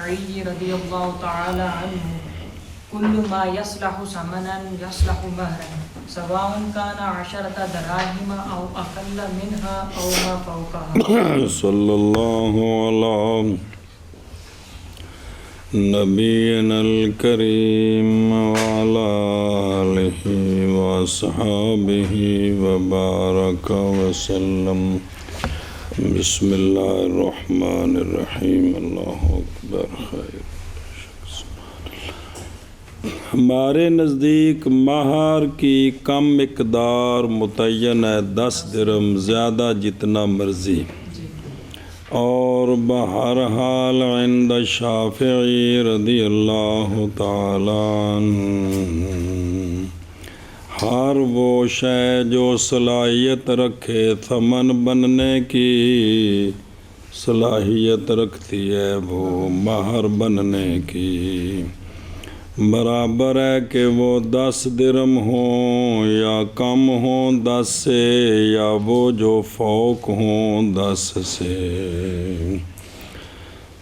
الشافعي رضي الله تعالى عنه كل ما يصلح ثمنا يصلح مهرا سواء كان 10 دراهم أو أقل منها أو ما فوقها. صلی اللہ علی نبینا الکریم وعلی آلہ واصحابہ وبارک وسلم. بسم اللہ الرحمن الرحیم. اللہ اکبر. خیر. ہمارے نزدیک مہر کی کم مقدار متعین ہے 10 درہم، زیادہ جتنا مرضی، اور بہرحال عند شافعی رضی اللہ تعالی عنہ ہر وہ شے جو صلاحیت رکھے، ثمن بننے کی صلاحیت رکھتی ہے، وہ مہر بننے کی، برابر ہے کہ وہ 10 درہم ہوں یا کم ہوں 10 سے، یا وہ جو فوق ہوں 10 سے.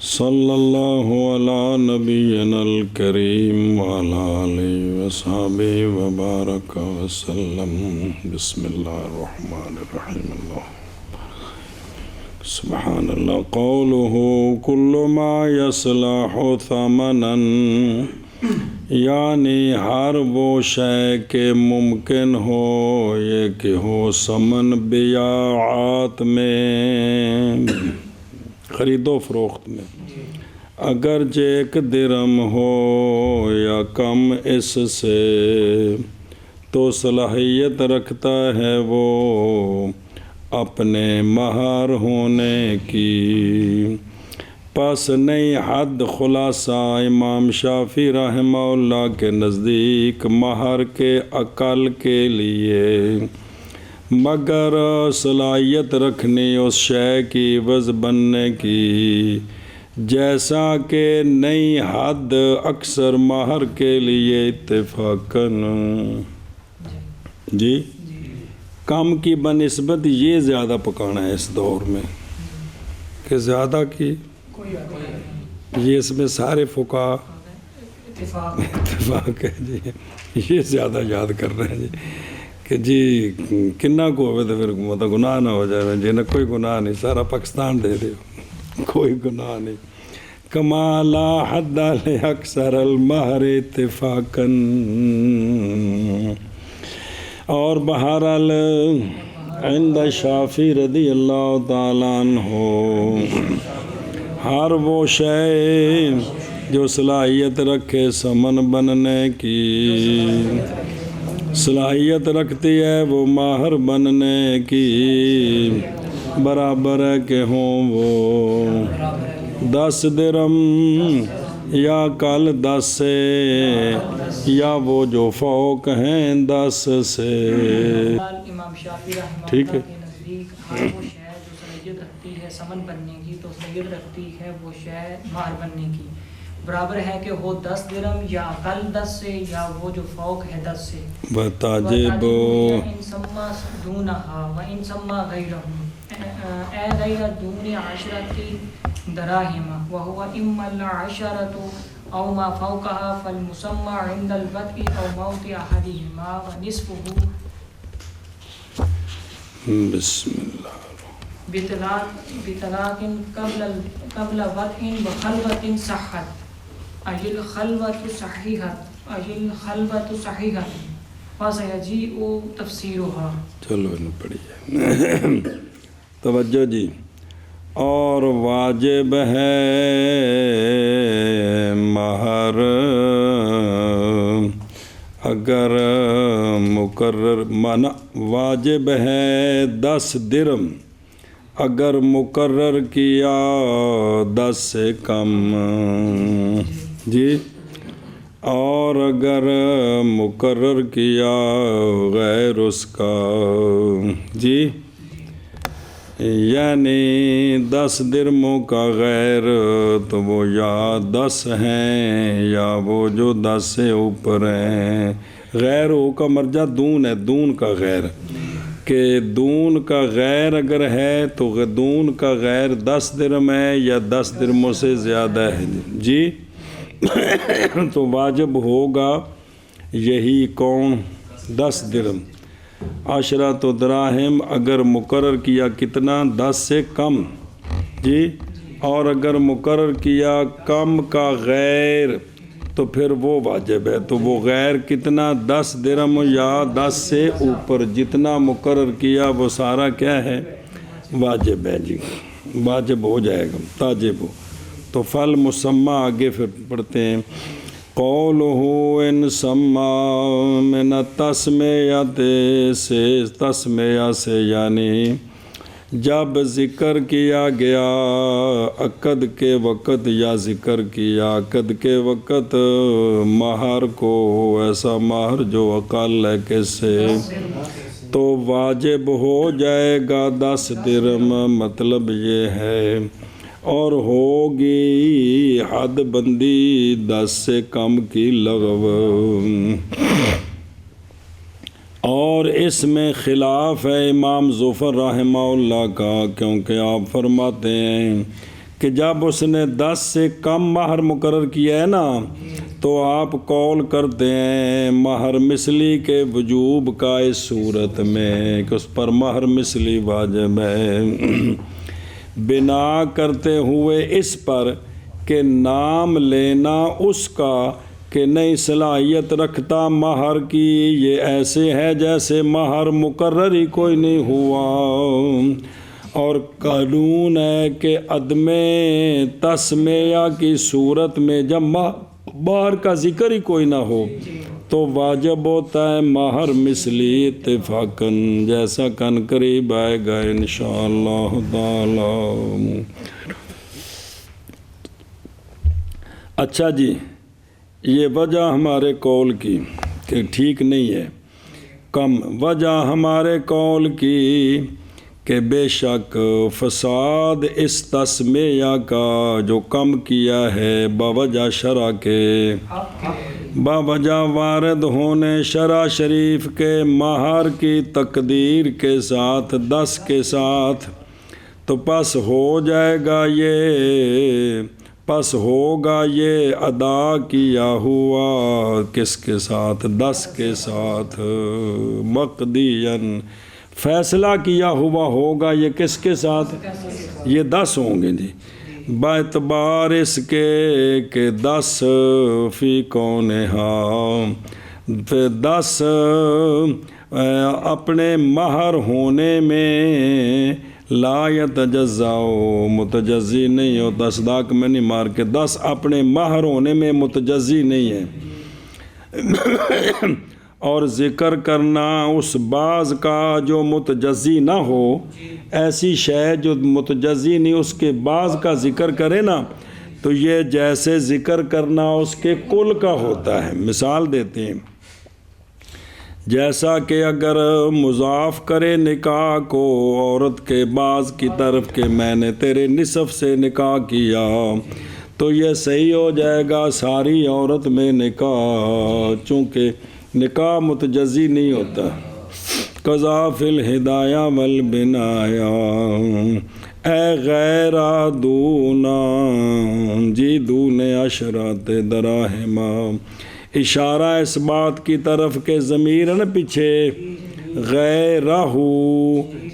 صلی اللہ علی نبینا الکریم وعلی آلہ وصحبہ وبارک وسلم. بسم اللہ الرحمن الرحیم. اللہ سبحان اللہ. قولہ کل ما یصلح ثمنا، یعنی ہر وہ شے کہ ممکن ہو یہ کہ ہو ثمن بیعات میں، خرید و فروخت میں، اگرچہ 1 درہم ہو یا کم اس سے، تو صلاحیت رکھتا ہے وہ اپنے مہر ہونے کی. پس نئی حد خلاصہ امام شافعی رحمہ اللہ کے نزدیک مہر کے اقل کے لیے مگر صلاحیت رکھنی اس شے کی عوض بننے کی، جیسا کہ نئی حد اکثر مہر کے لیے اتفاقاً جی کم کی بنسبت یہ زیادہ پکانا ہے اس دور میں کہ زیادہ کی، یہ اس میں سارے فقہا اتفاق ہے جی. یہ زیادہ یاد کر رہے ہیں جی کہ جی کنہ کو ہوئے تو پھر مطلب گناہ نہ ہو جائے، جی نہ کوئی گناہ نہیں، سارا پاکستان دے دے، کوئی گناہ نہیں. کما لا حد اکثر المہر اتفاقاً. اور بہرحال عند شافعی رضی اللہ تعالیٰ عنہ ہر وہ شے جو صلاحیت رکھے ثمن بننے کی، صلاحیت رکھتی ہے وہ مہر بننے کی، برابر ہے کہ ہوں وہ 10 درہم یا کل 10 سے، یا وہ جو فوق ہیں 10 سے. امام شافعی رحمہ ٹھیک ہے. اللہ کے نزدیک ہر وہ شے جو صلاحیت رکھتی ہے ثمن بننے کی، تو صلاحیت رکھتی ہے وہ شے مہر بننے کی، برابر ہے کہ ہو 10 درہم یا اقل 10 سے، یا وہ جو فوق ہے 10 سے. وَتَعْجِبُ وَإِنْ سَمَّا دُونَهَا وَإِنْ سَمَّا غَيْرَهُ اے غیر دون 10 دراہم وَهُوَ إِمَّا الْعَشَرَةُ أَوْ مَا فَوْقَهَا فَالْمُسَمَّى عِنْدَ الْبَدْءِ أَوْ مَوْتِ أَحَدِهِمَا وَنِصْفُهُ بسم اللہ بطلاق قبل وضع بخلوة صحت أجل خلوة صحيحة فسيجيء تفسيرها. چلو پڑھیے توجہ جی. اور واجب ہے مہر اگر مقرر، مانا واجب ہے 10 درہم اگر مقرر کیا 10 سے کم جی، اور اگر مقرر کیا غیر اس کا جی، یعنی 10 درہموں کا غیر، تو وہ یا 10 ہیں یا وہ جو 10 سے اوپر ہیں. غیر ہو کا مرجع دون ہے، دون کا غیر، کہ دون کا غیر اگر ہے تو دون کا غیر 10 درہم ہے یا 10 درہموں سے زیادہ ہے جی تو واجب ہوگا یہی کون 10 درہم. عشرۃ دراہم اگر مقرر کیا کتنا 10 سے کم جی، اور اگر مقرر کیا کم کا غیر تو پھر وہ واجب ہے. تو وہ غیر کتنا 10 درہم یا 10 سے اوپر جتنا مقرر کیا وہ سارا کیا ہے واجب ہے جی، واجب ہو جائے گا تاجب ہو. تو فل مسمى آگے پھر پڑھتے ہیں قولہ ان سما من التسمیۃ سے، تسمیہ سے یعنی جب ذکر کیا گیا عقد کے وقت یا ذکر کیا عقد کے وقت مہر کو، ایسا مہر جو اقل ہے کس سے، تو واجب ہو جائے گا 10 درہم. مطلب یہ ہے اور ہوگی حد بندی 10 سے کم کی لغو. اور اس میں خلاف ہے امام ظفر رحمہ اللہ کا، کیونکہ آپ فرماتے ہیں کہ جب اس نے 10 سے کم مہر مقرر کیا ہے نا تو آپ قول کرتے ہیں مہر مثلی کے وجوب کا اس صورت میں کہ اس پر مہر مثلی واجب ہے، بنا کرتے ہوئے اس پر کہ نام لینا اس کا کہ نہیں صلاحیت رکھتا مہر کی، یہ ایسے ہے جیسے مہر مقرر ہی کوئی نہیں ہوا. اور قانون ہے کہ عدم تسمیہ کی صورت میں جب مہر کا ذکر ہی کوئی نہ ہو تو واجب ہوتا ہے مہر مثلی اتفاقاً، جیسا کن قریب آئے گا انشاءاللہ تعالی. اچھا جی، یہ وجہ ہمارے قول کی کہ ٹھیک نہیں ہے کم، وجہ ہمارے قول کی کہ بے شک فساد اس تسمیہ کا جو کم کیا ہے باوجہ شرع کے، باوجہ وارد ہونے شرع شریف کے مہر کی تقدیر کے ساتھ 10 کے ساتھ، تو پس ہو جائے گا یہ، پس ہوگا یہ ادا کیا ہوا کس کے ساتھ 10 کے ساتھ، مقدیاً فیصلہ کیا ہوا ہوگا یہ کس کے ساتھ، یہ 10 ہوں گے جی، باعتبار اس کے کہ 10 فی کونہا، پھر 10 اپنے مہر ہونے میں لا یتجزاؤ، متجزی نہیں ہوتا، صداق میں نہیں مار کے 10 اپنے مہر ہونے میں متجزی نہیں ہے. اور ذکر کرنا اس بعض کا جو متجزی نہ ہو، ایسی شے جو متجزی نہیں اس کے بعض کا ذکر کرے نا تو یہ جیسے ذکر کرنا اس کے کل کا ہوتا ہے. مثال دیتے ہیں، جیسا کہ اگر مضاف کرے نکاح کو عورت کے بعض کی طرف کہ میں نے تیرے نصف سے نکاح کیا تو یہ صحیح ہو جائے گا ساری عورت میں نکاح، چونکہ نکاح متجزی نہیں ہوتا. قضا فی الہدایہ والبنایا اے غیر دونا جی دون عشرۃ دراہم، اشارہ اس بات کی طرف کہ ضمیر نہ پیچھے غیرہ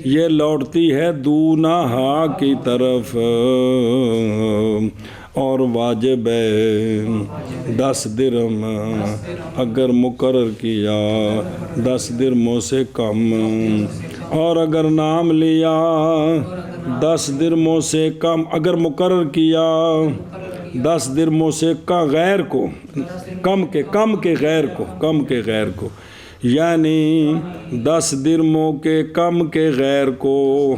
یہ لوٹتی ہے دونہا کی طرف، اور واجب ہے 10 درہم اگر مقرر کیا 10 درہموں سے کم، اور اگر نام لیا 10 درہموں سے کم اگر مقرر کیا 10 درہموں سے غیر کو کم کے غیر کو یعنی 10 درہموں کے کم کے غیر کو،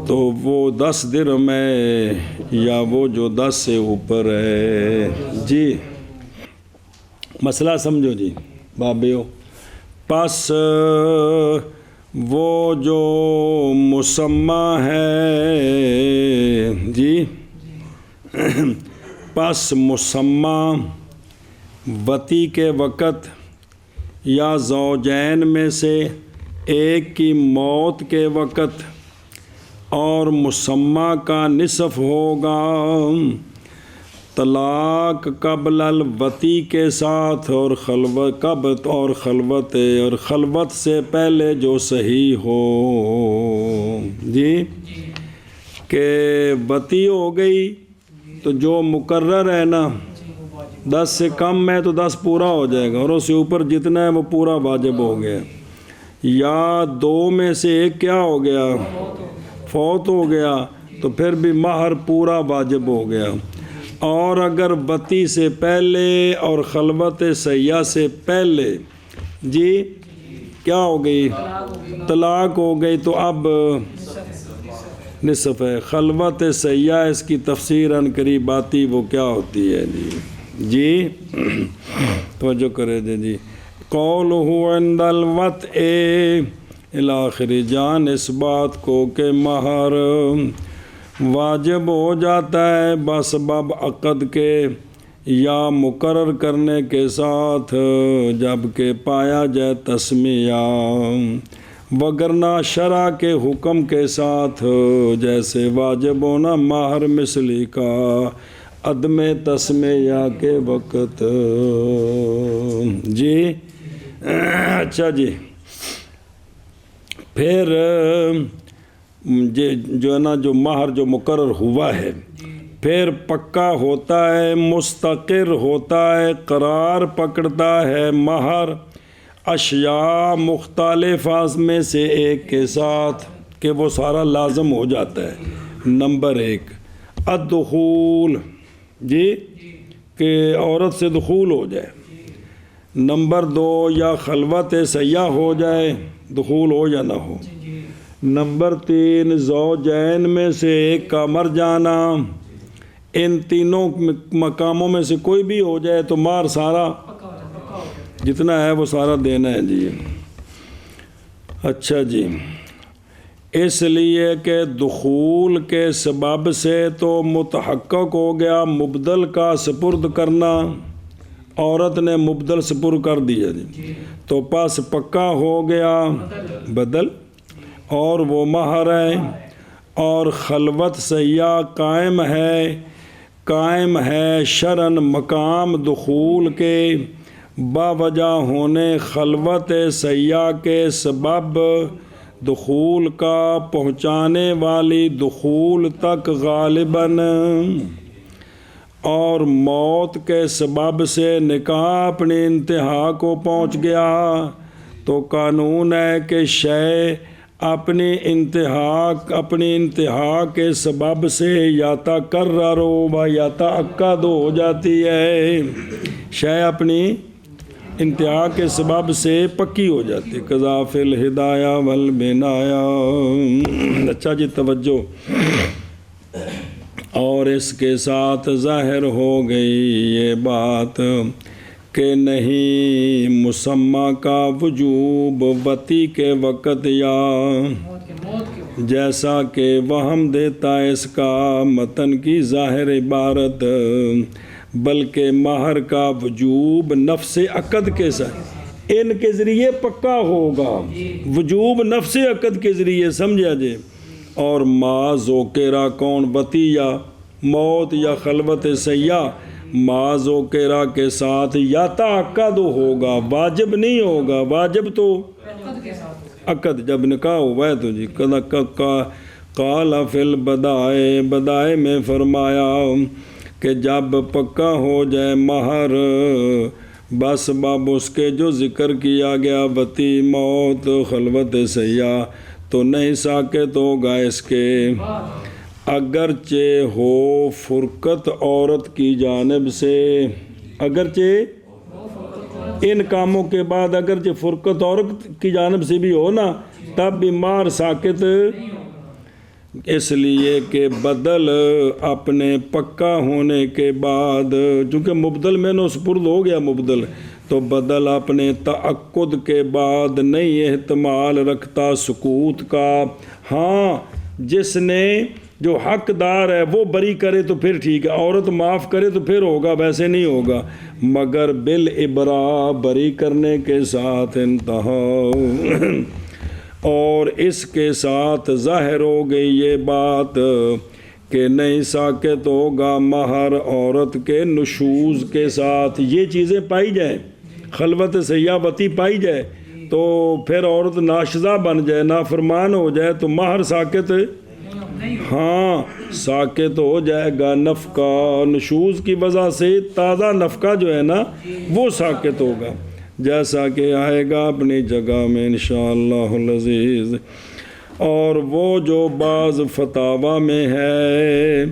تو وہ 10 درہم ہے یا وہ جو 10 سے اوپر ہے جی. مسئلہ سمجھو جی بابیو. پس وہ جو مسمى ہے جی، پس مسمى وتی کے وقت یا زوجین میں سے ایک کی موت کے وقت اور مسمہ کا نصف ہوگا، طلاق قبل الوتی کے ساتھ اور خلوت قبط اور خلوت سے پہلے جو صحیح ہو جی، کہ وتی ہو گئی تو جو مقرر ہے نا 10 سے کم ہے تو 10 پورا ہو جائے گا، اور اس سے اوپر جتنا ہے وہ پورا واجب ہو گیا، یا 2 میں سے ایک کیا ہو گیا فوت ہو گیا تو پھر بھی مہر پورا واجب ہو گیا، اور اگر وتی سے پہلے اور خلوت سیاح سے پہلے جی کیا ہو گئی طلاق ہو گئی تو اب نصف ہے۔ خلوت سیاح اس کی تفسیر عن قریب آتی، وہ کیا ہوتی ہے جی توجہ کرے جی، قولہ عند الوطء الاخر، جان اس بات کو کہ مہر واجب ہو جاتا ہے بسبب عقد کے یا مقرر کرنے کے ساتھ جب کہ پایا جائے تسمیہ، وگرنہ شرع کے حکم کے ساتھ جیسے واجب ہونا مہر مثلی کا عدم تسمیہ کے وقت جی۔ اچھا جی، پھر جو ہے نا جو مہر جو مقرر ہوا ہے پھر پکا ہوتا ہے، مستقر ہوتا ہے، قرار پکڑتا ہے مہر اشیاء مختلف میں سے ایک کے ساتھ کہ وہ سارا لازم ہو جاتا ہے۔ نمبر 1 الدخول جی، کہ عورت سے دخول ہو جائے۔ نمبر 2 یا خلوت سیاح ہو جائے، دخول ہو یا نہ ہو۔ نمبر 3 زوجین میں سے ایک کا مر جانا۔ ان تینوں مقاموں میں سے کوئی بھی ہو جائے تو مہر سارا جتنا ہے وہ سارا دینا ہے جی۔ اچھا جی، اس لیے کہ دخول کے سبب سے تو متحقق ہو گیا مبدل کا سپرد کرنا، عورت نے مبدل سپرد کر دیا جی، تو پس پکا ہو گیا بدل، اور وہ مہر ہے، اور خلوت سیاح قائم ہے شرعاً مقام دخول کے، باوجہ ہونے خلوت سیاح کے سبب دخول کا پہنچانے والی دخول تک غالباً، اور موت کے سبب سے نکاح اپنی انتہا کو پہنچ گیا تو قانون ہے کہ شے اپنی انتہا کے سبب سے یا تقرر و یا تأکد ہو جاتی ہے، شے اپنی انتہا کے سبب سے پکی ہو جاتی، قضا فی الہدایہ والبنایہ۔ اچھا جی توجہ، اور اس کے ساتھ ظاہر ہو گئی یہ بات کہ نہیں مسمہ کا وجوب وتی کے وقت یا جیسا کہ وہم دیتا ہے اس کا متن کی ظاہر عبارت، بلکہ مہر کا وجوب نفس عقد کے ساتھ ان کے ذریعے پکا ہوگا، وجوب نفس عقد کے ذریعے، سمجھا جی۔ اور ما ذکرہ کون وتی یا موت یا خلوت سیاح، ما ذکرہ کے ساتھ یا تأکد ہوگا، واجب نہیں ہوگا، واجب تو عقد جب نکاح ہوا ہے تو جی۔ قال فی البدائے، بدائے میں فرمایا کہ جب پکا ہو جائے مہر بس باب اس کے جو ذکر کیا گیا وتی موت خلوت سیاح، تو نہیں ساکت ہوگا اس کے، اگرچہ ہو فرقت عورت کی جانب سے، اگرچہ ان کاموں کے بعد اگرچہ فرقت عورت کی جانب سے بھی ہو نا تب بھی مہر ساکت، اس لیے کہ بدل اپنے پکا ہونے کے بعد، چونکہ مبدل میں نو سپرد ہو گیا مبدل، تو بدل اپنے تأکد کے بعد نہیں احتمال رکھتا سکوت کا۔ ہاں جس نے جو حقدار ہے وہ بری کرے تو پھر ٹھیک ہے، عورت معاف کرے تو پھر ہوگا، ویسے نہیں ہوگا، مگر بالابراء بری کرنے کے ساتھ انتہا اور اس کے ساتھ ظاہر ہو گئی یہ بات کہ نہیں ساکت ہوگا مہر عورت کے نشوز کے ساتھ. یہ چیزیں پائی جائیں، خلوت سیاوتی پائی جائے تو پھر عورت ناشزہ بن جائے، نافرمان ہو جائے تو مہر ساکت، ہاں ساکت ہو جائے گا. نفقہ نشوز کی وجہ سے تازہ نفقہ جو ہے نا وہ ساکت ہوگا، جیسا کہ آئے گا اپنی جگہ میں انشاءاللہ العزیز. اور وہ جو بعض فتاوی میں ہے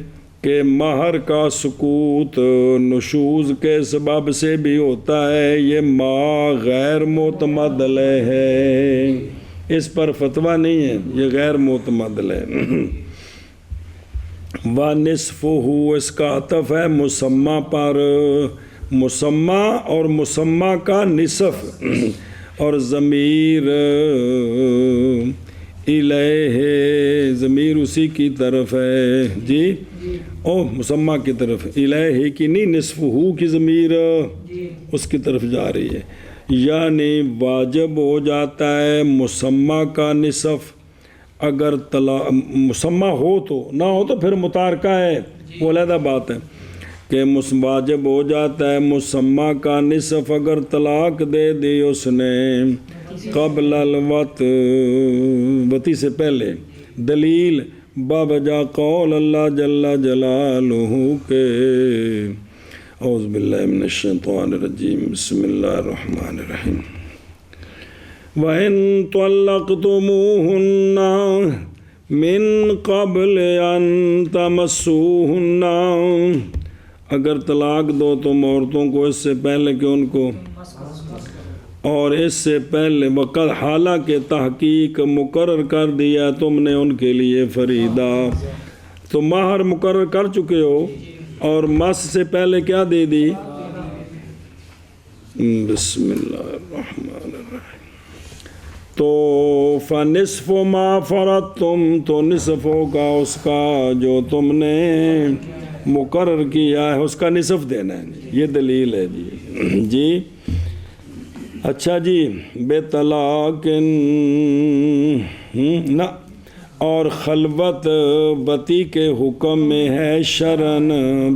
کہ مہر کا سکوت نشوز کے سبب سے بھی ہوتا ہے، یہ ما غیر معتمد ہے، اس پر فتویٰ نہیں ہے، یہ غیر معتمد ہے. وَنِصْفُهُ اس کا عطف ہے مسمى پر، مسمى اور مسمى کا نصف، اور ضمیر الیہ ضمیر اسی کی طرف ہے جی، او مسمى کی طرف، الیہ کی نہیں نصفہ کی ضمیر اس کی طرف جا رہی ہے. یعنی واجب ہو جاتا ہے مسمى کا نصف اگر مسمى ہو تو، نہ ہو تو پھر متارکہ ہے، وہ علیحدہ بات ہے کہ واجب ہو جاتا ہے مسمى کا نصف اگر طلاق دے دی اس نے قبل الوط، وطی سے پہلے. دلیل بابجا قول اللہ جل جلالہ کے اعوذ باللہ من الشیطان الرجیم بسم اللہ الرحمن الرحیم. وَإِن طَلَّقْتُمُوهُنَّ مِن قَبْلِ أَن تَمَسُّوهُنَّ، اگر طلاق دو تم عورتوں کو اس سے پہلے کہ ان کو، اور اس سے پہلے وقت حالانکہ تحقیق مقرر کر دیا تم نے ان کے لیے فریدہ، تو مہر مقرر کر چکے ہو اور مس سے پہلے کیا دے دی، بسم اللہ الرحمن الرحیم. تو فَنِصْفُ مَا فَرَضْتُمْ تو نصف ہوگا اس کا جو تم نے مقرر کیا ہے، اس کا نصف دینا ہے. یہ دلیل ہے جی. جی اچھا جی. بے طلاق نہ، اور خلوت بتی کے حکم میں ہے شرن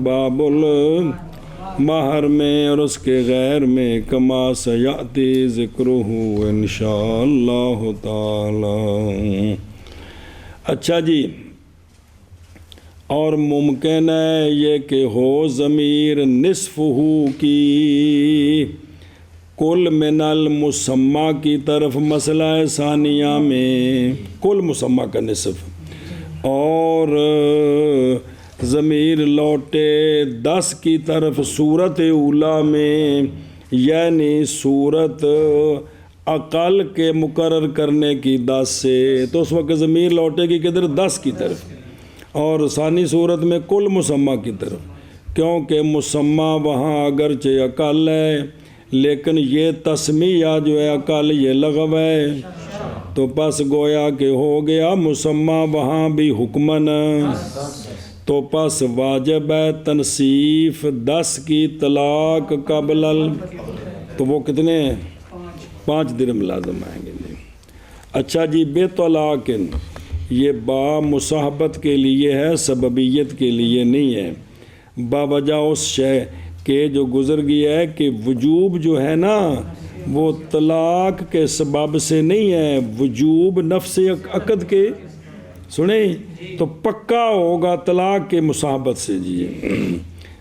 باب المہر میں اور اس کے غیر میں کما سیاتی ذکرہ انشاءاللہ تعالی. اچھا جی. اور ممکن ہے یہ کہ ہو ضمیر نصفہ کی کل من المسمى کی طرف مسئلہ ثانیہ میں، کل مسمى کا نصف، اور ضمیر لوٹے 10 کی طرف صورت اولا میں، یعنی صورت اقل کے مقرر کرنے کی 10 سے، تو اس وقت ضمیر لوٹے گی کدھر 10 کی طرف، اور ثانی صورت میں کل مسمى کی طرف، کیونکہ مسمى وہاں اگرچہ اقل ہے لیکن یہ تسمیہ جو ہے اقل یہ لغو ہے، تو پس گویا کہ ہو گیا مسمى وہاں بھی حکمن، تو پس واجب ہے تنصیف 10 کی طلاق قبل تو وہ کتنے ہیں 5 درہم لازم آئیں گے جی. اچھا جی. بے طلاق یہ با مصاحبت کے لیے ہے، سببیت کے لیے نہیں ہے، باوجہ اس شے کہ جو گزر گیا ہے کہ وجوب جو ہے نا وہ طلاق کے سبب سے نہیں ہے، وجوب نفس عقد کے، سنیں تو پکا ہوگا طلاق کے مصاحبت سے جی.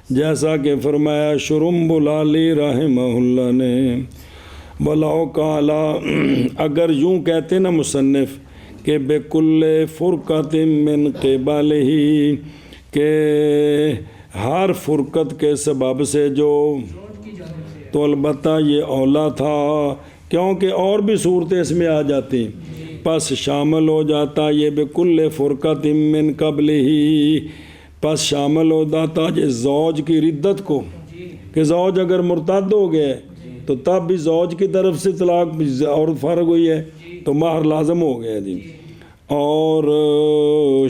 جیسا کہ فرمایا شرمب العالی رحمہ اللہ نے، بلاؤ کالا، اگر یوں کہتے نا مصنف کہ بکل فرقت من قبلہ، کہ ہر فرقت کے سبب سے جو، تو البتہ یہ اولا تھا کیونکہ اور بھی صورتیں اس میں آ جاتی، پس شامل ہو جاتا یہ بکل فرقت من قبلہ، پس شامل ہو جاتا یہ زوج کی ردت کو، کہ زوج اگر مرتد ہو گئے تو تب بھی زوج کی طرف سے طلاق اور فرق ہوئی ہے تو مہر لازم ہو گیا جی. اور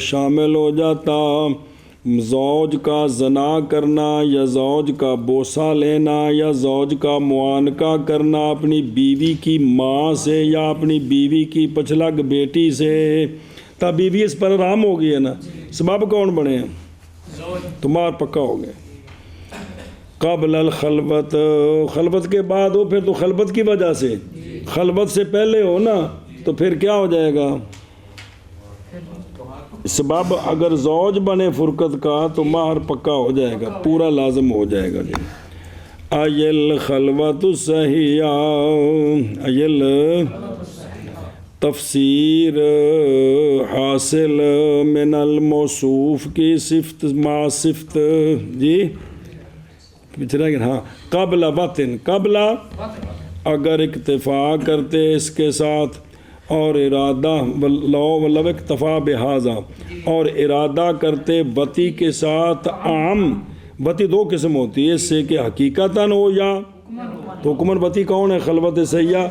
شامل ہو جاتا زوج کا زنا کرنا یا زوج کا بوسہ لینا یا زوج کا معانقہ کرنا اپنی بیوی کی ماں سے یا اپنی بیوی کی پچھلگ بیٹی سے، تا بیوی اس پر حرام ہو گئی ہے نا، سبب کون بنے ہیں؟ تمہار پکا ہو گئے۔ قبل الخلوت، خلوت کے بعد ہو پھر تو خلوت کی وجہ سے، خلوت سے پہلے ہو نا تو پھر کیا ہو جائے گا؟ سبب اگر زوج بنے فرقت کا تو مہر پکا ہو جائے گا، پورا لازم ہو جائے گا جی۔ ایل خلوت صحیح، ایل تفسیر حاصل من الموصوف کی صفت ما صفت، جی پیچھے رہ گیا، ہاں قبل وطن، قبل اگر اکتفا کرتے اس کے ساتھ اور ارادہ لو اکتفا بہذا، اور ارادہ کرتے وتی کے ساتھ، عام وتی دو قسم ہوتی ہے اس سے کہ حقیقتاً ہو یا تو حکمن وتی کون ہے؟ خلوت سیاح،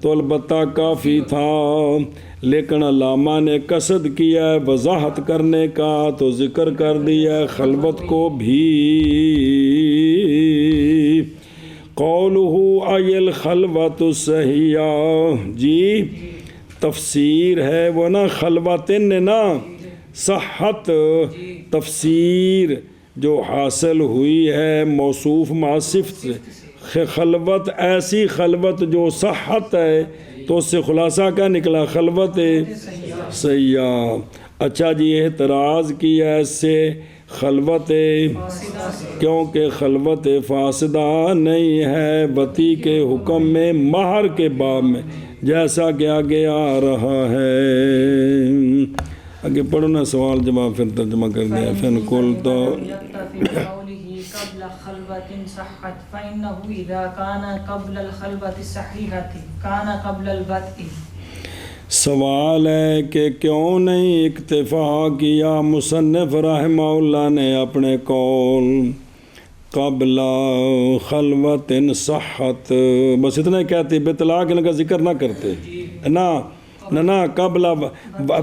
تو البتہ کافی تھا، لیکن علامہ نے قصد کیا ہے وضاحت کرنے کا تو ذکر کر دیا ہے خلوت کو بھی۔ قولہ ای الخلوت صحیح، جی تفسیر ہے وہ نا خلوتن نا، صحت تفسیر جو حاصل ہوئی ہے موصوف مع صفت سے، خلوت ایسی خلوت جو صحت ہے، تو اس سے خلاصہ کیا نکلا؟ خلوت سیاح۔ اچھا جی اعتراض کیا اس سے خلوت، کیونکہ خلوت فاسدہ نہیں ہے وتی کے حکم میں مہر کے باب میں، جیسا کہ آگے آ رہا ہے۔ آگے پڑھو نا، سوال جواب پھر ترجمہ کر دیا۔ فن کل تو قبل خلوت صحت فإنه إذا كان قبل الخلوة الصحيحة كان قبل البدء۔ سوال ہے کہ کیوں نہیں اکتفا کیا مصنف رحمہ اللہ نے اپنے قول قبل خلوت صحت، بس اتنا کہتے بطلاق ان کا ذکر نہ کرتے، نہ قبل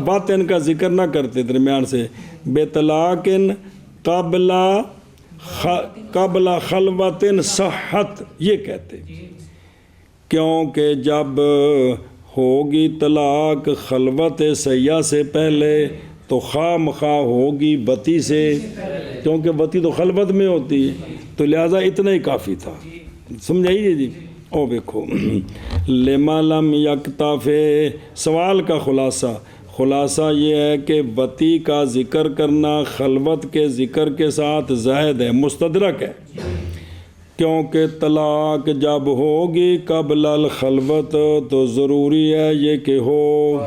بات ان کا ذکر نہ کرتے درمیان سے، بطلاق قبل خلوت صحت یہ کہتے، کیونکہ جب ہوگی طلاق خلوت سیاح سے پہلے تو خواہ مخواہ ہوگی وتی سے، کیونکہ وتی تو خلوت میں ہوتی ہے، تو لہٰذا اتنا ہی کافی تھا۔ سمجھائیے جی۔ او دیکھو لما لم یکتفی، سوال کا خلاصہ یہ ہے کہ وتی کا ذکر کرنا خلوت کے ذکر کے ساتھ زائد ہے، مستدرک ہے، کیونکہ طلاق جب ہوگی قبل الخلوت تو ضروری ہے یہ کہ ہو،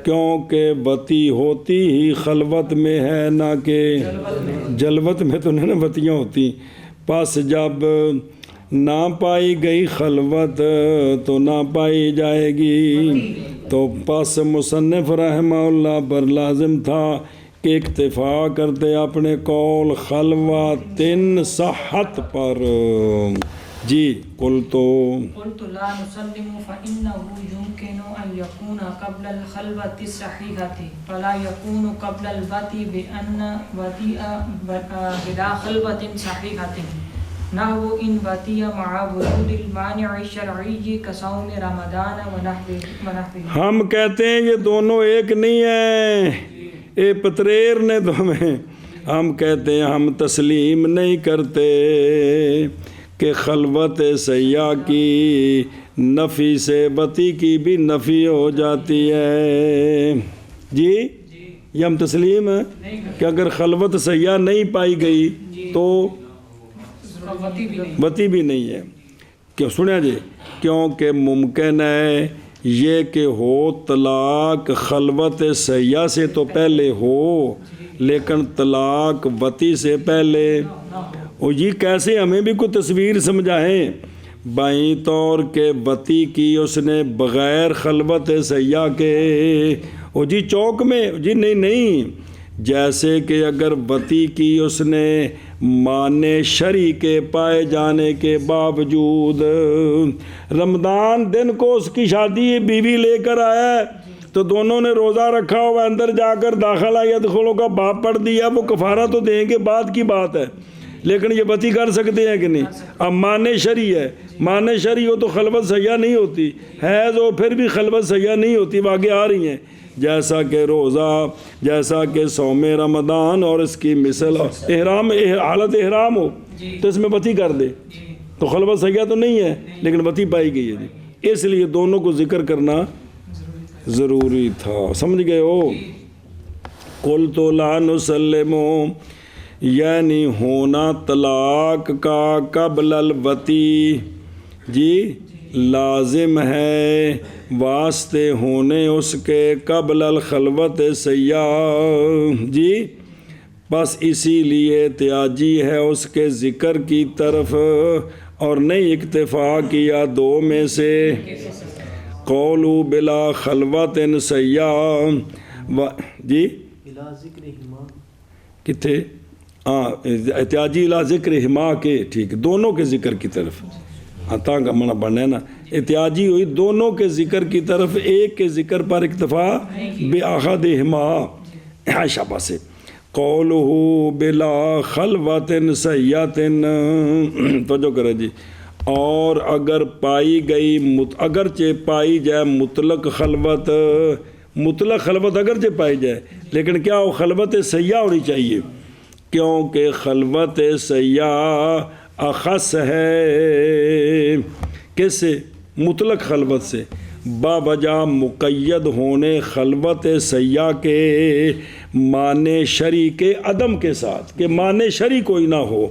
کیونکہ وتی ہوتی ہی خلوت میں ہے نہ کہ جلوت میں، تو نہیں نا وتیاں ہوتی، پس جب نہ پائی گئی خلوت تو نہ پائی جائے گی، تو پس مصنف رحمہ اللہ پر لازم تھا کہ اکتفا کرتے اپنے قول خلوتن صحت پر۔ جی قلت لا نسلم فإنه يمكن أن يكون قبل الخلوة الصحيحة فلا يكون قبل البدء بأن بدء بلا خلوة صحيحة، نحو إن بدء مع وجود المانع الشرعي كصوم رمضان ونحوه۔ ہم کہتے ہیں یہ دونوں ایک نہیں ہیں، اے پتریر نے تمہیں، ہم کہتے ہیں ہم تسلیم نہیں کرتے کہ خلوت سیاح کی نفی سے وتی کی بھی نفی ہو جاتی ہے۔ جی یہ ہم تسلیم ہیں کہ اگر خلوت سیاح نہیں پائی گئی تو وتی بھی نہیں ہے، کیوں سنیا جی، کیونکہ ممکن ہے یہ کہ ہو طلاق خلوت سیاح سے تو پہلے ہو، لیکن طلاق وتی سے پہلے، اور یہ کیسے ہمیں بھی کوئی تصویر سمجھائیں، بائیں طور کے وتی کی اس نے بغیر خلوت سیاح کے، اور جی چوک میں، جی نہیں، جیسے کہ اگر وتی کی اس نے معنی شرعی کے پائے جانے کے باوجود رمضان دن کو اس کی شادی بیوی لے کر آیا ہے، تو دونوں نے روزہ رکھا ہوا، اندر جا کر داخل آیا دخلوں کا باپ پڑھ دیا، وہ کفارہ تو دیں گے، بعد کی بات ہے، لیکن یہ وطی کر سکتے ہیں کہ نہیں؟ اب مانے شرعی ہے، مانے شرعی ہو تو خلوت صحیح نہیں ہوتی، حیض ہو پھر بھی خلوت صحیح نہیں ہوتی، آگے آ رہی ہیں، جیسا کہ روزہ، جیسا کہ صوم رمضان اور اس کی مثل، احرام حالت احرام ہو تو اس میں وطی کر دے تو خلوت صحیح تو نہیں ہے، لیکن وطی پائی گئی ہے جی، اس لیے دونوں کو ذکر کرنا ضروری تھا، سمجھ گئے ہو؟ قُلْتُ لَا نُسَلِّمُ یعنی ہونا طلاق کا قبل الوطی جی لازم ہے واسطے ہونے اس کے قبل الخلوت سیاح جی، بس اسی لیے احتیاجی ہے اس کے ذکر کی طرف اور نہیں اکتفا کیا دو میں سے، قولو بلا خلوت سیاح جی کتنے احتیاجی لا ذکر ہما کے، ٹھیک، دونوں کے ذکر کی طرف، عطا کا منع بننا ہے نا، احتیاجی ہوئی دونوں کے ذکر کی طرف، ایک کے ذکر پر اکتفا بِأَحَدِهِمَا شابہ سے، قَوْلُهُ بِلَا خَلْوَةٍ سَيَّةٍ توجہ کرے جی، اور اگر پائی گئی اگرچہ پائی جائے مطلق خلوت اگرچہ پائی جائے، لیکن کیا وہ خلوت سیاح ہونی چاہیے، کیونکہ خلوت سیاح اخص ہے کس سے؟ مطلق خلوت سے، باوجہ مقید ہونے خلوت سیاح کے معنی شرعی کے عدم کے ساتھ، کہ معنی شرعی کوئی نہ ہو،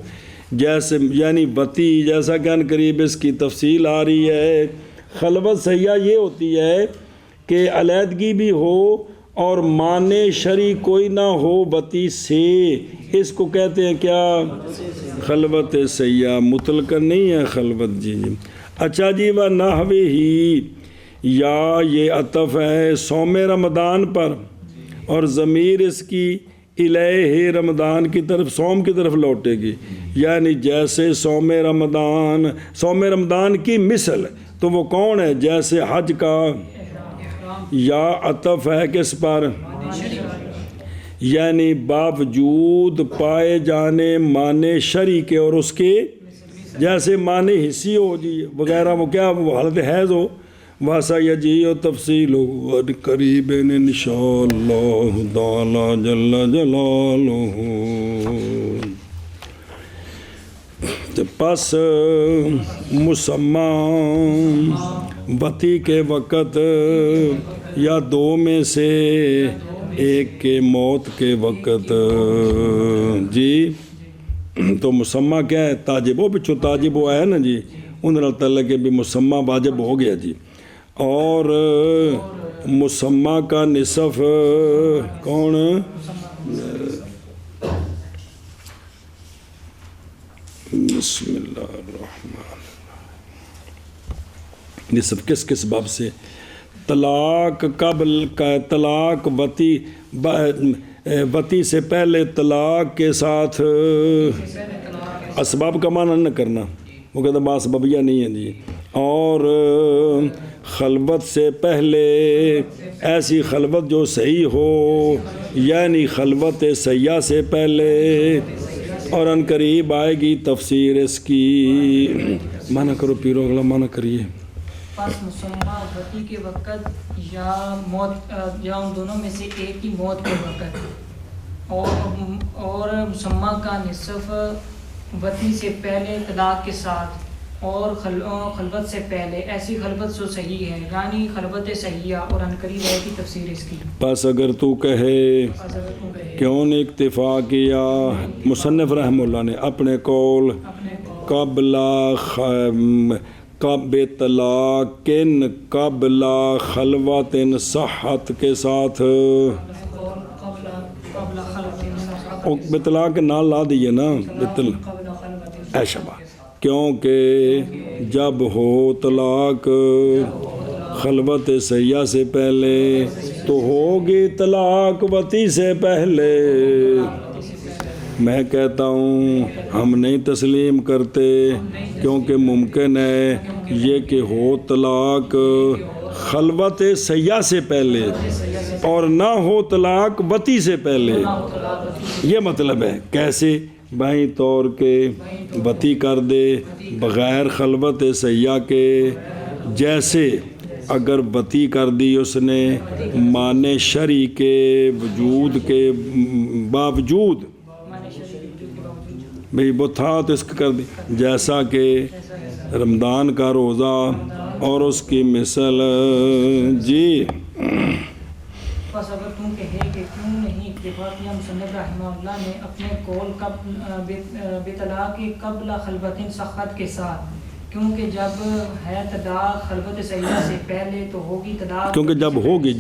جیسے یعنی وطی، جیسا کہ ان قریب اس کی تفصیل آ رہی ہے، خلوت سیاح یہ ہوتی ہے کہ علیحدگی بھی ہو اور معنی شرعی کوئی نہ ہو وطی سے، اس کو کہتے ہیں کیا؟ خلوت سیاح، مطلق نہیں ہے خلوت جی۔ اچھا جی، وَنَحْوِهِ یا یہ عطف ہے صوم رمضان پر اور ضمیر اس کی الیہ رمضان کی طرف، صوم کی طرف لوٹے گی، یعنی جیسے صوم رمضان کی مثل، تو وہ کون ہے؟ جیسے حج کا، یا عطف ہے کس پر؟ یعنی باوجود پائے جانے معنی شرعی کے اور اس کے جیسے معنی حصی ہو جی وغیرہ، وہ کیا حالت حیض ہو، واسا یجی و تفصیل ہو قریب انشاءاللہ تعالی جل جلالہ۔ پس مسمى وطی کے وقت یا دو میں سے ایک کے موت کے وقت جی، تو مسمى کیا ہے؟ تاجب ہو، پچھو تاجب ہوا ہے نا جی، ان تعلق کے بھی مسمى واجب ہو گیا جی، اور مسمى کا نصف کون؟ بسم اللہ الرحمن، نصف کس باب سے؟ طلاق قبل کا، طلاق وطی سے پہلے طلاق کے ساتھ، اسباب کا معنی نہ کرنا، وہ کہتا با سببیہ نہیں ہے جی، اور خلوت سے پہلے ایسی خلوت جو صحیح ہو، یعنی خلوت سیاح سے پہلے، اور ان قریب آئے گی تفسیر اس کی، معنی کرو پیرو، اگلا معنی کریے۔ پس مسمى وطی کے وقت یا موت، یا ان دونوں میں سے ایک کی موت کے وقت، اور مسمى کا نصف وطی سے پہلے طلاق کے ساتھ، اور خلوت سے پہلے ایسی خلوت جو صحیح ہے، یعنی خلوت صحیحہ، اور ان قریب ہے کی تفسیر اس کی۔ پس اگر تو کہے کیوں نے اکتفا کیا مصنف رحمہ اللہ نے اپنے قول قبل طلاقن قبل خلوت صحت کے ساتھ، بطلاق نہ لا دیے نا، ایشبہ، کیونکہ جب ہو طلاق خلوت سیاح سے پہلے تو ہوگی طلاق وطی سے پہلے۔ میں کہتا ہوں ہم نہیں تسلیم کرتے، کیونکہ ممکن ہے یہ کہ ہو طلاق خلوت سیاح سے پہلے اور نہ ہو طلاق وتی سے پہلے. یہ مطلب ہے کیسے بائیں طور کے وتی کر دے بغیر خلوت سیاح کے، جیسے اگر وتی کر دی اس نے معنی شرعی کے وجود کے باوجود، بھئی وہ تھا تو اس کا کر دی، جیسا کہ رمضان کا روزہ اور اس کی مثل. جی بس اگر تم کہے کہ کیوں نہیں اتفاق کیا مصنف رحمہ اللہ نے اپنے قول بطلاق قبل خلوت سخت کے ساتھ، کیونکہ جب ہے طلاق خلوت سیاح سے پہلے تو ہوگی طلاق، کیونکہ جب ہوگی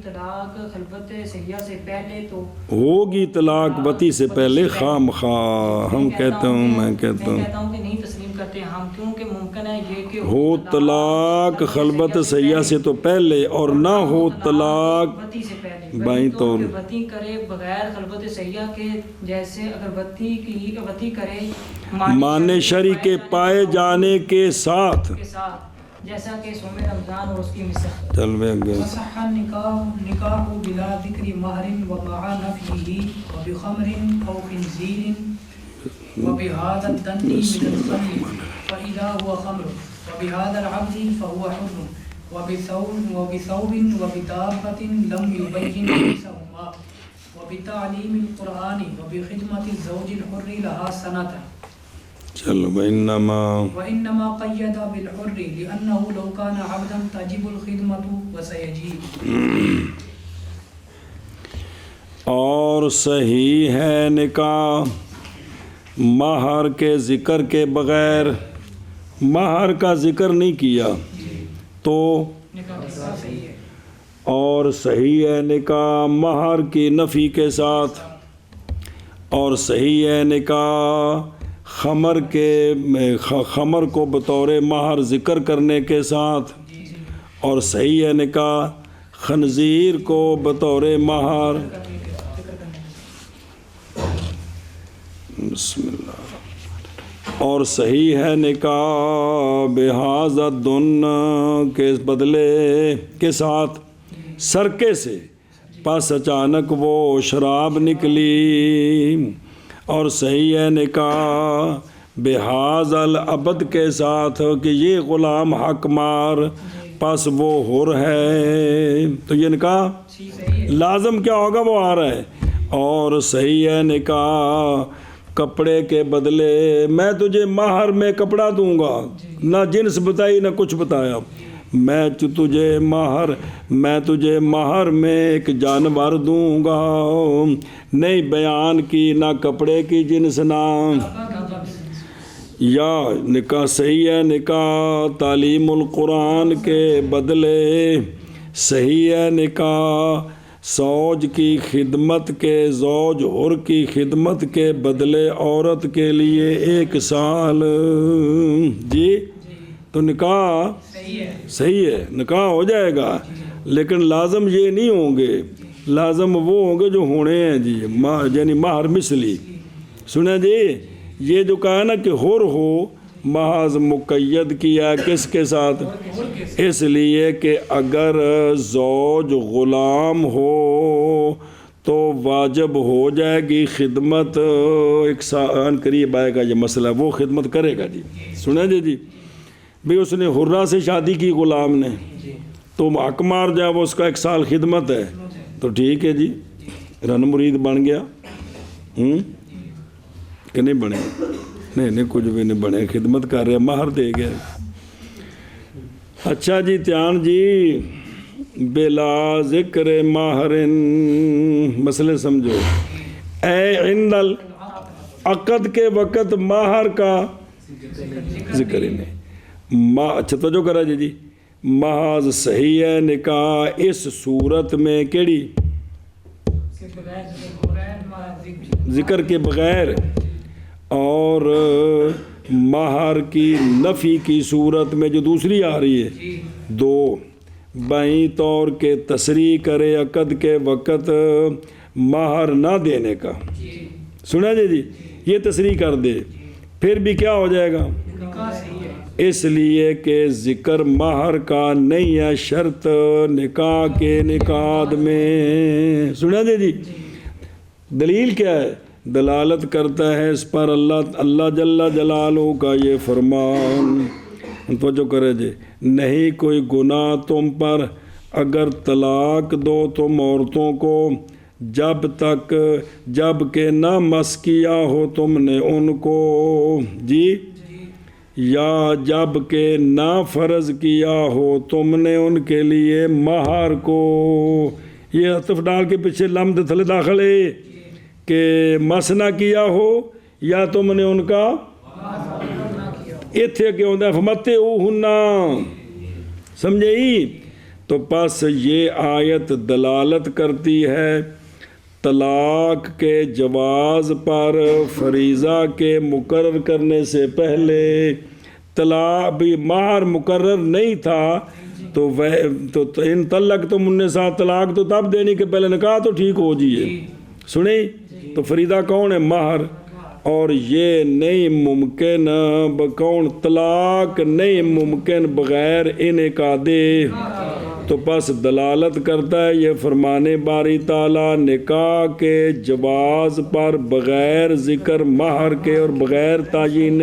طلاق خلوت سیاح سے پہلے تو ہوگی طلاق وتی سے پہلے خام خواہ. ہم کہتا ہوں میں کہتا ہوں کہ نہیں تسلیم کرتے ہم، کیونکہ ممکن ہے یہ کہ ہو طلاق خلوت سیاح سے تو پہلے اور نہ ہو طلاق وتی سے پہلے بائیں طور وتی کرے بغیر خلوت سیاح کے، جیسے اگر وتی کرے معنی شرعی کے پائے جانے کے ساتھ، جیسا کہ صوم رمضان اور اس کی مثال. چل بے گئے. وصح نکاح بلا ذکر مہر ومع نفیہ وبخمر او خنزیر وبهذا الدن من الخمر فإذا هو خمر وبهذا العبد فهو حر وبثوب وبدابة لم يبين ليسهما وبتعليم القرآن وبخدمة الزوج الحر لها سنة. چلو وإنما قید بالحر لأنه لو كان عبدا تجب الخدمة وسيجيب. اور صحیح ہے نکاح مہر کے ذکر کے بغیر، مہر کا ذکر نہیں کیا تو، اور صحیح ہے نکاح مہر کی نفی کے ساتھ، اور صحیح ہے نکاح خمر کو بطور مہر ذکر کرنے کے ساتھ، اور صحیح ہے نکاح خنزیر کو بطور مہر. بسم اللہ. اور صحیح ہے نکاح بحاظ الدن کے بدلے کے ساتھ سرکے سے، پس اچانک وہ شراب نکلی. اور صحیح ہے نکاح بحاظ العبد کے ساتھ کہ یہ غلام حق مار پس وہ حر ہے. تو یہ نکاح لازم کیا ہوگا وہ آ رہا ہے. اور صحیح ہے نکاح کپڑے کے بدلے، میں تجھے مہر میں کپڑا دوں گا، نہ جنس بتائی نہ کچھ بتایا، میں تجھے مہر میں ایک جانور دوں گا، نہیں بیان کی نہ کپڑے کی جنس نہ. یا نکاح صحیح ہے نکاح تعلیم القرآن کے بدلے، صحیح ہے نکاح زوج کی خدمت کے، زوج حر کی خدمت کے بدلے عورت کے لیے 1 سال. جی تو نکاح صحیح ہے، نکاح ہو جائے گا، لیکن لازم یہ نہیں ہوں گے، لازم وہ ہوں گے جو ہونے ہیں جی، یعنی مہر مثلی. سنیں جی، یہ جو کہا نا کہ حر ہو، محض مقید کیا کس کے ساتھ؟ اس لیے کہ اگر زوج غلام ہو تو واجب ہو جائے گی خدمت. ایک سال قریب آئے گا یہ مسئلہ، وہ خدمت کرے گا جی. سنیں جی بھی اس نے حرہ سے شادی کی غلام نے، تو حق مار جائے وہ اس کا 1 سال خدمت ہے تو ٹھیک ہے جی، رن مرید بن گیا. کہ نہیں بنے؟ نہیں کچھ بھی نہیں بنے، خدمت کر رہے، مہر دے گیا. اچھا جی دھیان جی، بلا ذکر مہر، مسئلے سمجھو. اے عند العقد کے وقت مہر کا ذکر ہی نہیں. اچھا توجہ کرا جی، محض صحیح ہے نکاح اس صورت میں کیڑی؟ ذکر کے بغیر، اور مہر کی نفی کی صورت میں جو دوسری آ رہی ہے 2، بائیں طور کے تصریح کرے عقد کے وقت مہر نہ دینے کا. سنا جی یہ تصریح کر دے، پھر بھی کیا ہو جائے گا؟ اس لیے کہ ذکر مہر کا نہیں ہے شرط نکاح کے نکاح میں. سنا دے جی دلیل کیا ہے؟ دلالت کرتا ہے اس پر اللہ جل جلالہ کا یہ فرمان. توجہ کرے جی. نہیں کوئی گناہ تم پر اگر طلاق دو تم عورتوں کو جب کہ نہ مس کیا ہو تم نے ان کو جی، یا جب کہ نہ فرض کیا ہو تم نے ان کے لیے مہر کو. یہ عطف ڈال کے پیچھے لم دے تھلے داخل ہے کہ مس نہ کیا ہو یا تم نے ان کا ایتھے کہ ہوندہ فمتے اوہنہ. سمجھئی؟ تو پس یہ آیت دلالت کرتی ہے طلاق کے جواز پر فریضہ کے مقرر کرنے سے پہلے. طلاق بھی مہر مقرر نہیں تھا تو ان طلق تم النساء طلاق تو تب دینی کہ پہلے نکاح تو ٹھیک ہو جائے. سنیں تو فریضہ کون ہے؟ مہر. اور یہ نہیں ممکن کون؟ طلاق نہیں ممکن بغیر انعقاد. تو پس دلالت کرتا ہے یہ فرمانے باری تعالیٰ نکاح کے جواز پر بغیر ذکر مہر کے اور بغیر تعیین.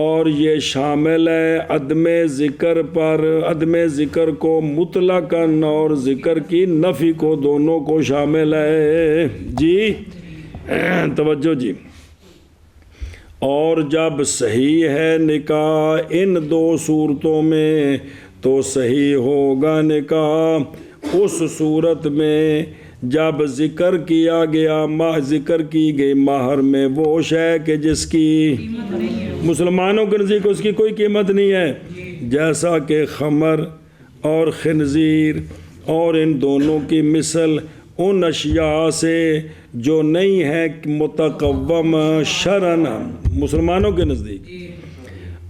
اور یہ شامل ہے عدم ذکر پر. عدم ذکر کو مطلقاً اور ذکر کی نفی کو دونوں کو شامل ہے. جی توجہ جی. اور جب صحیح ہے نکاح ان دو صورتوں میں تو صحیح ہوگا نکاح اس صورت میں جب ذکر کیا گیا ذکر کی گئی مہر میں وہ شے کہ جس کی مسلمانوں کے نزدیک اس کی کوئی قیمت نہیں ہے، جیسا کہ خمر اور خنزیر اور ان دونوں کی مثل ان اشیاء سے جو نہیں ہے متقوم شرعن مسلمانوں کے نزدیک.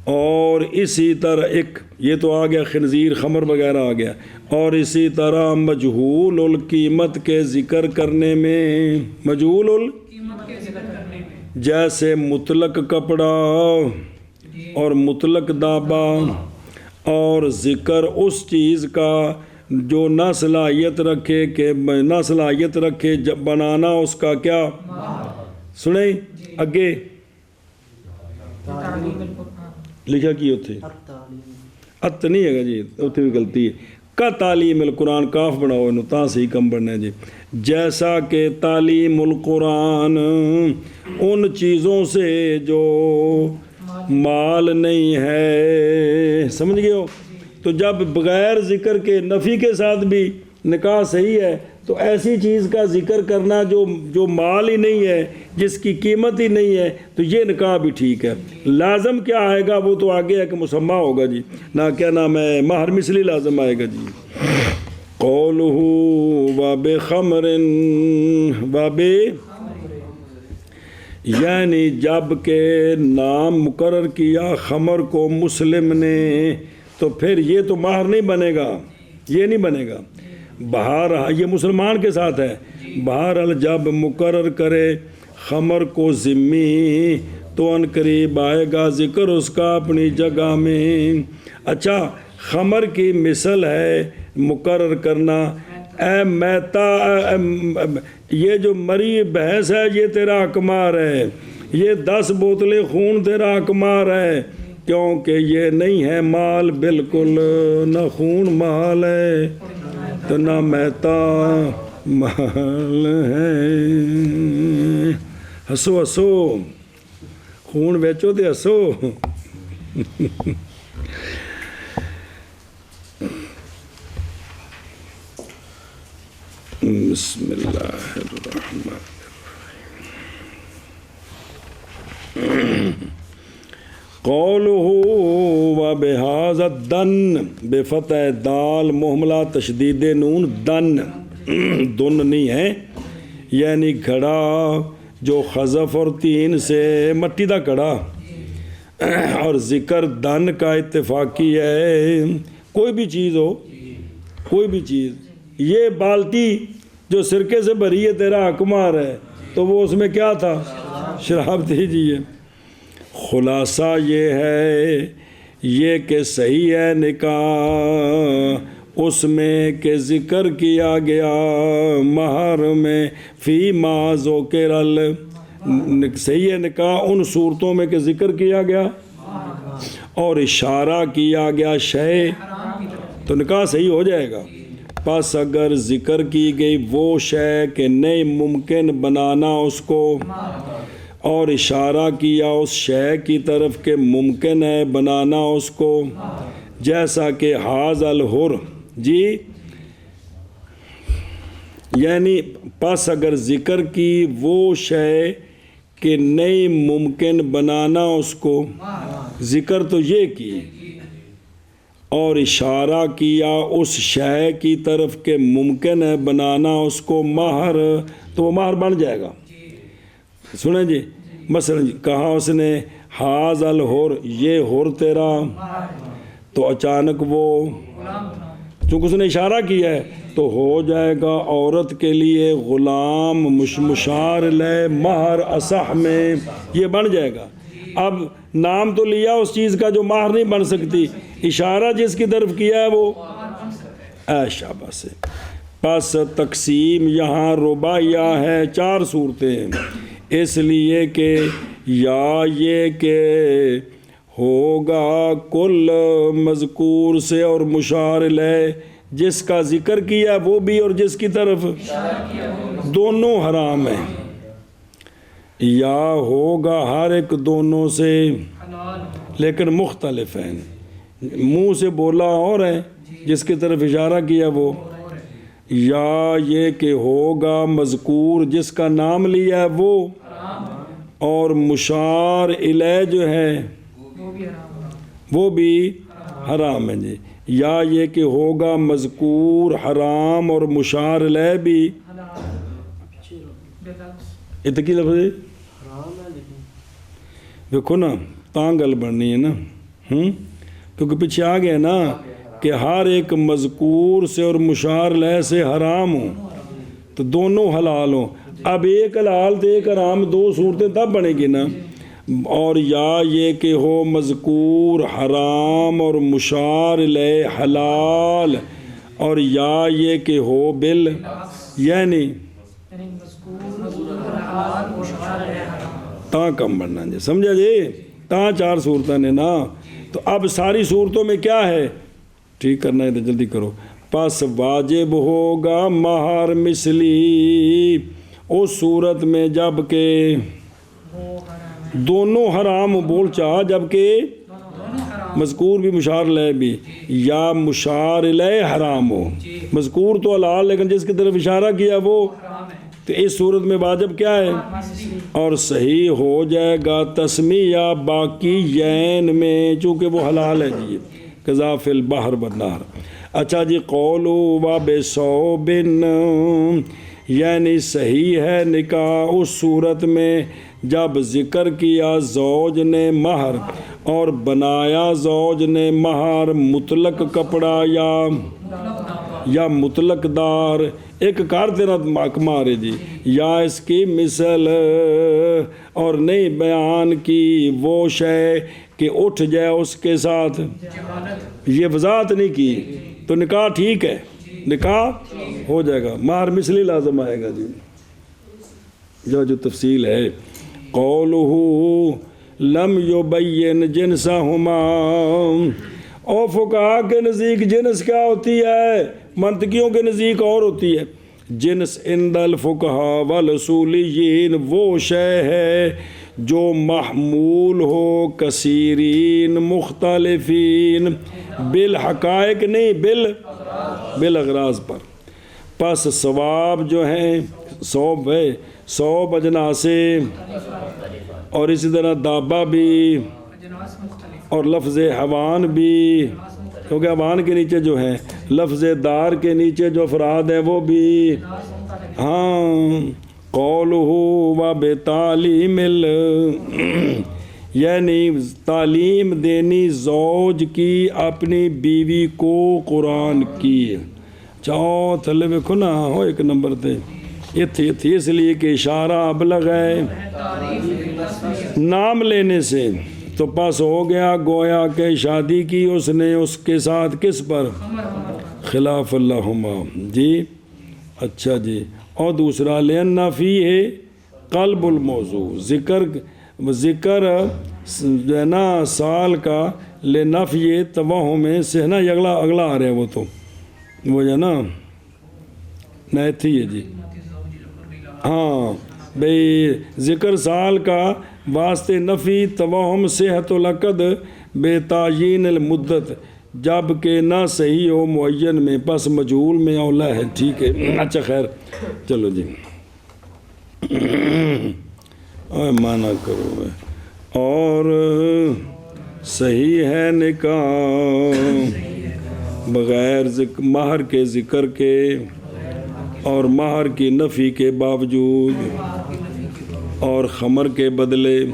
اور اسی طرح ایک یہ تو آ گیا خنزیر خمر وغیرہ آ گیا. اور اسی طرح مجہول القیمت کے ذکر کرنے میں مجہول القیمت کے ذکر کرنے میں جیسے مطلق کپڑا اور مطلق دابا اور ذکر اس چیز کا جو نہ صلاحیت رکھے کہ نہ صلاحیت رکھے جب بنانا اس کا کیا. سنیں اگے لکھا کی ہوتے ات نہیں ہے گا جی اتنے بھی غلطی ہے. کا تعلیم القرآن کاف بناؤ انہوں تا صحیح کم بننا ہے جی. جیسا کہ تعلیم القرآن ان چیزوں سے جو مال نہیں ہے. سمجھ گئے ہو؟ تو جب بغیر ذکر کے نفی کے ساتھ بھی نکاح صحیح ہے تو ایسی چیز کا ذکر کرنا جو مال ہی نہیں ہے جس کی قیمت ہی نہیں ہے تو یہ نکاح بھی ٹھیک ہے. لازم کیا آئے گا وہ تو آگے ہے کہ مسمہ ہوگا جی، نہ کیا نام ہے مہر مثلی لازم آئے گا جی. قولہ واب خمر واب یعنی جب کہ نام مقرر کیا خمر کو مسلم نے تو پھر یہ تو مہر نہیں بنے گا، یہ نہیں بنے گا. بہر یہ مسلمان کے ساتھ ہے. بہرحال جب مقرر کرے خمر کو ذمی تو ان قریب آئے گا ذکر اس کا اپنی جگہ میں. اچھا خمر کی مثل ہے مقرر کرنا. اے میتا یہ جو مری بھینس ہے یہ تیرا حکمار ہے، یہ 10 بوتلیں خون تیرا حکمار ہے، کیونکہ یہ نہیں ہے مال بالکل، نہ خون مال ہے تو نہ میتا مال ہے. ہسو ہسو خون بیچو تے ہسو. بسم اللہ الرحمن الرحیم. قولہ وبہذا الدن بفتح دال محملہ تشدید نون دن دن نہیں ہے، یعنی گھڑا جو خزف اور تین سے مٹی دا گھڑا. اور ذکر دن کا اتفاقی ہے. کوئی بھی چیز ہو، کوئی بھی چیز، یہ بالٹی جو سرکے سے بھری ہے تیرا حکمار ہے تو وہ اس میں کیا تھا؟ شراب تھی جی. خلاصہ یہ ہے یہ کہ صحیح ہے نکاح اس میں کہ ذکر کیا گیا مہر میں فی ما ذکر صحیح ہے نکاح ان صورتوں میں کہ ذکر کیا گیا اور اشارہ کیا گیا شے تو نکاح صحیح ہو جائے گا. پس اگر ذکر کی گئی وہ شے کہ نہیں ممکن بنانا اس کو اور اشارہ کیا اس شے کی طرف کہ ممکن ہے بنانا اس کو جیسا کہ حاض الحر جی یعنی پس اگر ذکر کی وہ شے کہ نہیں ممکن بنانا اس کو ذکر تو یہ کی اور اشارہ کیا اس شے کی طرف کہ ممکن ہے بنانا اس کو مہر تو وہ مہر بن جائے گا. سنیں جی مثلا کہا اس نے حاض الحر یہ حر تیرا تو اچانک وہ چونکہ اس نے اشارہ کیا ہے تو ہو جائے گا عورت کے لیے غلام مشار لے مہر اصح میں یہ بن جائے گا. اب نام تو لیا اس چیز کا جو مہر نہیں بن سکتی اشارہ جس کی طرف کیا ہے وہ شاباش سے. پس تقسیم یہاں رباعیہ ہے 4 صورتیں اس لیے کہ یا یہ کہ ہوگا کل مذکور سے اور مشار لے جس کا ذکر کیا وہ بھی اور جس کی طرف دونوں حرام ہیں یا ہوگا ہر ایک دونوں سے لیکن مختلف ہیں. منہ سے بولا اور ہے جس کی طرف اشارہ کیا وہ یا یہ کہ ہوگا مذکور جس کا نام لیا ہے وہ اور مشار الیہ جو ہے وہ بھی حرام ہے جی. یا یہ کہ ہوگا مذکور حرام اور مشار الیہ بھی اتکی لفظ دیکھو نا تانگل بننی ہے نا کیونکہ پیچھے آ گیا نا کہ ہر ایک مذکور سے اور مشار الیہ سے حرام ہوں تو دونوں حلال ہوں. اب ایک حلال تو ایک حرام 2 صورتیں تب بنے گی نا. اور یا یہ کہ ہو مذکور حرام اور مشار الیہ حلال اور یا یہ کہ ہو بل یعنی تاں کم بننا جی سمجھا جی تاں 4 صورتیں نے نا. تو اب ساری صورتوں میں کیا ہے ٹھیک کرنا ہے تو جلدی کرو. پس واجب ہوگا مہر مثلی اس صورت میں جب کہ دونوں حرام بول چاہ جب کہ مذکور بھی مشار الیہ بھی یا مشار الیہ حرام ہو. مذکور تو حلال لیکن جس کی طرف اشارہ کیا وہ تو اس صورت میں واجب کیا ہے اور صحیح ہو جائے گا تسمیہ باقی یین میں چونکہ وہ حلال ہے جی قضا فی البحر والنہر. اچھا جی قولو و بصوب یعنی صحیح ہے نکاح اس صورت میں جب ذکر کیا زوج نے مہر اور بنایا زوج نے مہر مطلق کپڑا یا مطلق دار ایک کار تیرا مارے جی یا اس کی مثل اور نہیں بیان کی وہ شے کہ اٹھ جائے اس کے ساتھ یہ وضاحت نہیں کی تو نکاح ٹھیک ہے نکاح ہو جائے گا. مہر مثلی لازم آئے گا جی جو تفصیل ہے. قولہ لم یبین جنسہما او فقہا کے نزدیک جنس کیا ہوتی ہے منطقیوں کے نزدیک اور ہوتی ہے. جنس عند الفقہا والاصولیین وہ شے ہے جو محمول ہو کثیرین مختلفین بالحقائق نہیں بالاغراض پر. پس ثواب جو ہیں 100 اجناسے اور اسی طرح دابہ بھی اور لفظ حوان بھی کیونکہ حوان کے نیچے جو ہیں لفظ دار کے نیچے جو افراد ہیں وہ بھی ہاں قولہ و بتعلیم یعنی تعلیم دینی زوج کی اپنی بیوی کو قرآن کی. چاہو تھلے ویکھو نا ہو 1 نمبر تے اتھی اس لیے کہ اشارہ ابلغ ہے نام لینے سے تو پس ہو گیا گویا کہ شادی کی اس نے اس کے ساتھ کس پر خلاف اللہما جی اچھا جی اور دوسرا لأن فیہ قلب الموضوع ذکر جو ہے نا سال کا لنفی توہم سے ہے نا یہ اگلا آ رہا ہے وہ تو وہ جو ہے نا نیتھی ہے جی ہاں بھئی ذکر سال کا واسطے نفی توہم صحت العقد بے تعیین المدت جب کہ نہ صحیح ہو معین میں پس مجہول میں اولا ہے ٹھیک ہے اچھا خیر چلو جی مانا کرو اور صحیح ہے نکاح بغیر مہر کے ذکر کے اور مہر کی نفی کے باوجود اور خمر کے بدلے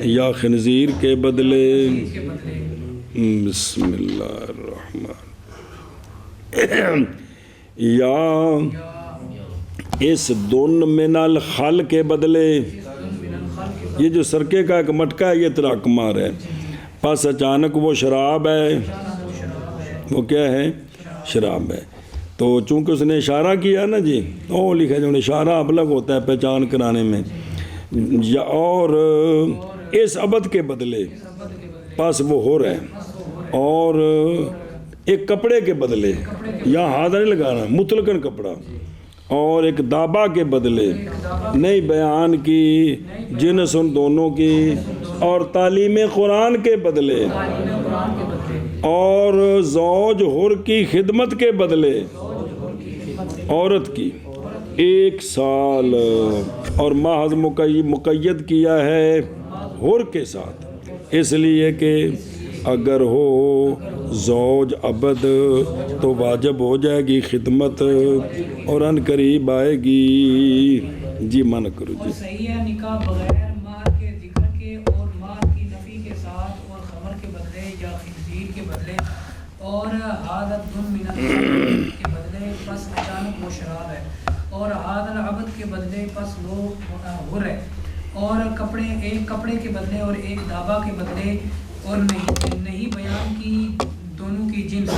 یا خنزیر کے بدلے بسم اللہ الرحمن یا اس دن من الخل کے بدلے یہ جو سرکے کا ایک مٹکا ہے یہ تراک مار ہے پس اچانک وہ شراب ہے وہ کیا ہے شراب ہے تو چونکہ اس نے اشارہ کیا نا جی وہ لکھا جو اشارہ ابلغ ہوتا ہے پہچان کرانے میں یا اور اس عبد کے بدلے پس وہ ہو رہا ہے اور ایک کپڑے کے بدلے یہاں ہاتھ نہیں لگانا مطلقاً کپڑا اور ایک دابا کے بدلے نئی بیان کی جنس ان دونوں کی اور تعلیم قرآن کے بدلے اور زوج حر کی خدمت کے بدلے عورت کی 1 سال اور محض مقید کیا ہے حر کے ساتھ اس لیے کہ اگر ہو زوج عبد تو واجب ہو جائے گی خدمت اور ان قریب آئے گی جی من کرو جی صحیح ہے نکاح بغیر مہر کے ذکر کے اور مہر کی نفی کے ساتھ اور خمر کے بدلے یا خنزیر کے بدلے اور عادت دن من الخمر کے بدلے پس اچانک وہ شراب ہے اور عادت العبد کے بدلے پس وہ حر ہے اور ایک کپڑے کے بدلے اور ایک دابا کے بدلے اور نہیں بیان کی دونوں کی جنس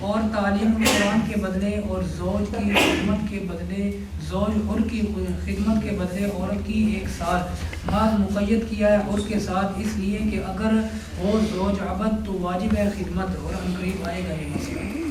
اور تعلیم قرآن کے بدلے اور زوج کی خدمت کے بدلے زوج حر کی خدمت کے بدلے عورت کی 1 سال بعد مقید کیا ہے حر کے ساتھ اس لیے کہ اگر ہو زوج عبد تو واجب ہے خدمت اور ان قریب آئے گا یہ مسئلہ